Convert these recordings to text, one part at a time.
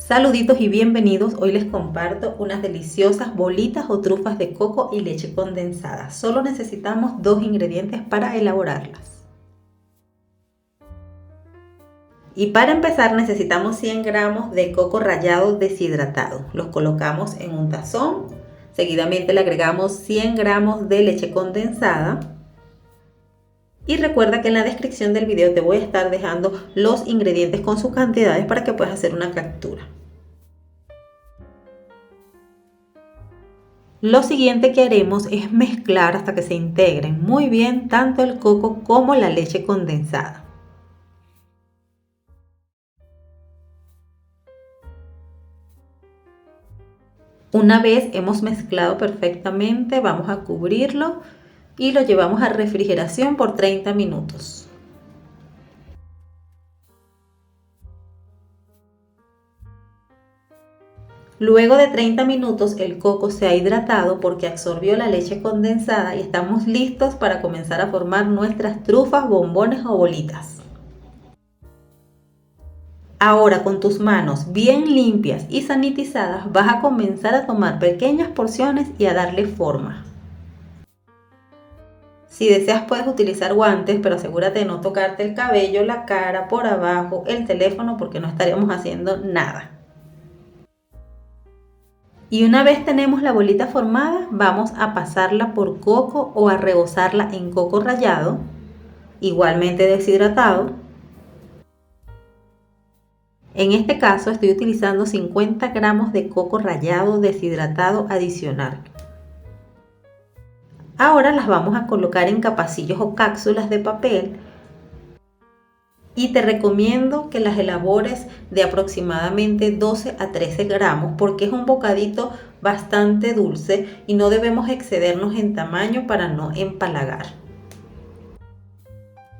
Saluditos y bienvenidos. Hoy les comparto unas deliciosas bolitas o trufas de coco y leche condensada. Solo necesitamos 2 ingredientes para elaborarlas. Y para empezar necesitamos 100 gramos de coco rallado deshidratado. Los colocamos en un tazón. Seguidamente le agregamos 100 gramos de leche condensada. Y recuerda que en la descripción del video te voy a estar dejando los ingredientes con sus cantidades para que puedas hacer una captura. Lo siguiente que haremos es mezclar hasta que se integren muy bien tanto el coco como la leche condensada. Una vez hemos mezclado perfectamente, vamos a cubrirlo y lo llevamos a refrigeración por 30 minutos. Luego de 30 minutos el coco se ha hidratado porque absorbió la leche condensada y estamos listos para comenzar a formar nuestras trufas, bombones o bolitas. Ahora con tus manos bien limpias y sanitizadas vas a comenzar a tomar pequeñas porciones y a darle forma. Si deseas puedes utilizar guantes, pero asegúrate de no tocarte el cabello, la cara, por abajo, el teléfono, porque no estaríamos haciendo nada. Y una vez tenemos la bolita formada, vamos a pasarla por coco o a rebozarla en coco rallado, igualmente deshidratado. En este caso estoy utilizando 50 gramos de coco rallado deshidratado adicional. Ahora las vamos a colocar en capacillos o cápsulas de papel y te recomiendo que las elabores de aproximadamente 12 a 13 gramos porque es un bocadito bastante dulce y no debemos excedernos en tamaño para no empalagar.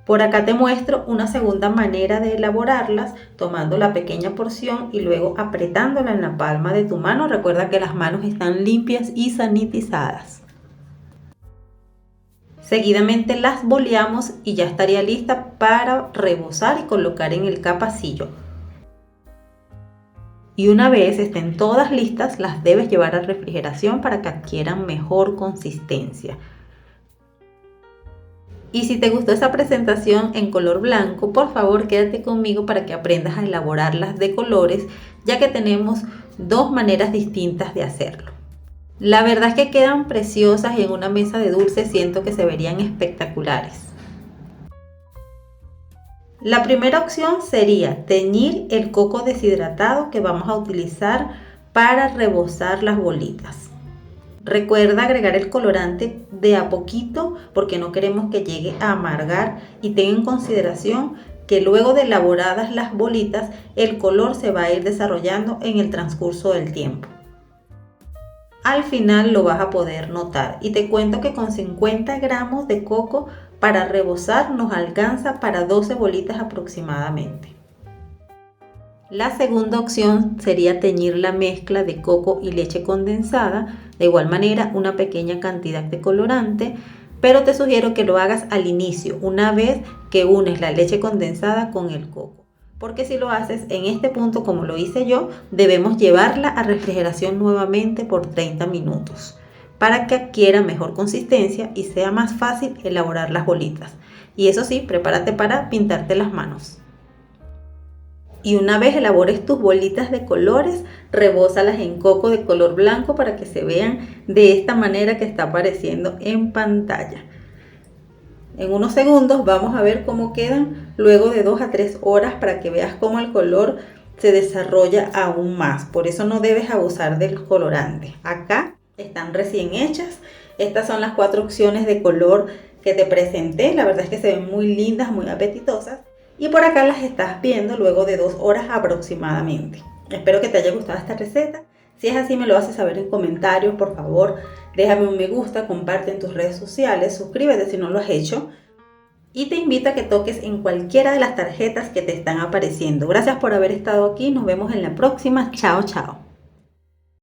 Por acá te muestro una segunda manera de elaborarlas, tomando la pequeña porción y luego apretándola en la palma de tu mano. Recuerda que las manos están limpias y sanitizadas. Seguidamente las boleamos y ya estaría lista para rebozar y colocar en el capacillo. Y una vez estén todas listas, las debes llevar a refrigeración para que adquieran mejor consistencia. Y si te gustó esa presentación en color blanco, por favor quédate conmigo para que aprendas a elaborarlas de colores, ya que tenemos 2 maneras distintas de hacerlo. La verdad es que quedan preciosas y en una mesa de dulces siento que se verían espectaculares. La primera opción sería teñir el coco deshidratado que vamos a utilizar para rebozar las bolitas. Recuerda agregar el colorante de a poquito porque no queremos que llegue a amargar y ten en consideración que luego de elaboradas las bolitas el color se va a ir desarrollando en el transcurso del tiempo. Al final lo vas a poder notar y te cuento que con 50 gramos de coco para rebozar nos alcanza para 12 bolitas aproximadamente. La segunda opción sería teñir la mezcla de coco y leche condensada, de igual manera una pequeña cantidad de colorante, pero te sugiero que lo hagas al inicio, una vez que unes la leche condensada con el coco. Porque si lo haces en este punto como lo hice yo, debemos llevarla a refrigeración nuevamente por 30 minutos para que adquiera mejor consistencia y sea más fácil elaborar las bolitas. Y eso sí, prepárate para pintarte las manos. Y una vez elabores tus bolitas de colores, rebózalas en coco de color blanco para que se vean de esta manera que está apareciendo en pantalla. En unos segundos vamos a ver cómo quedan luego de 2 a 3 horas para que veas cómo el color se desarrolla aún más. Por eso no debes abusar del colorante. Acá están recién hechas. Estas son las 4 opciones de color que te presenté. La verdad es que se ven muy lindas, muy apetitosas. Y por acá las estás viendo luego de 2 horas aproximadamente. Espero que te haya gustado esta receta. Si es así me lo haces saber en comentarios, por favor. Déjame un me gusta, comparte en tus redes sociales, suscríbete si no lo has hecho. Y te invito a que toques en cualquiera de las tarjetas que te están apareciendo. Gracias por haber estado aquí. Nos vemos en la próxima. Chao, chao.